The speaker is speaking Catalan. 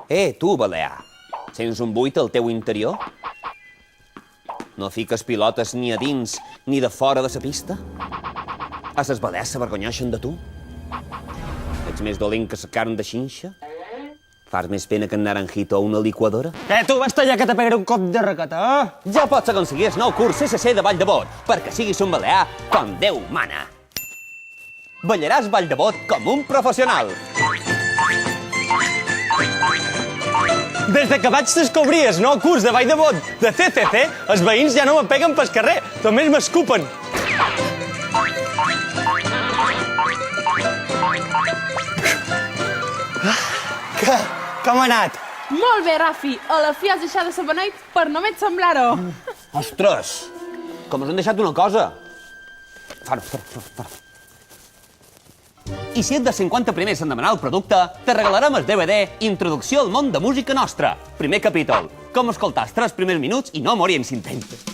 Tu, Balear, sents un buit al teu interior? No fiques pilotes ni a dins ni de fora de la pista? A ses Balears s'avergonyeixen de tu? Ets més dolent que la carn de xinxa? Fas més pena que en naranjito a una liquadora? Tu vas tallar que te pegaré un cop de raqueta, eh? Ja pots aconseguir el nou curs CCC de Vall de Bot perquè siguis un balear com Déu mana. Ballaràs Vall de Bot com un professional. Des que vaig descobrir el nou curs de Vall de Bot de CCC, els veïns ja no me peguen pel carrer, només m'escupen. Com ha anat? Molt bé, Rafi. A la fi has deixat de ser beneit per només semblar-ho. Ostres, com us han deixat una cosa. Fara. I si ets de 50 primers en demanar el producte, te regalarem el DVD Introducció al món de música nostra. Primer capítol. Com escoltar els 3 primers minuts i no morir en 50.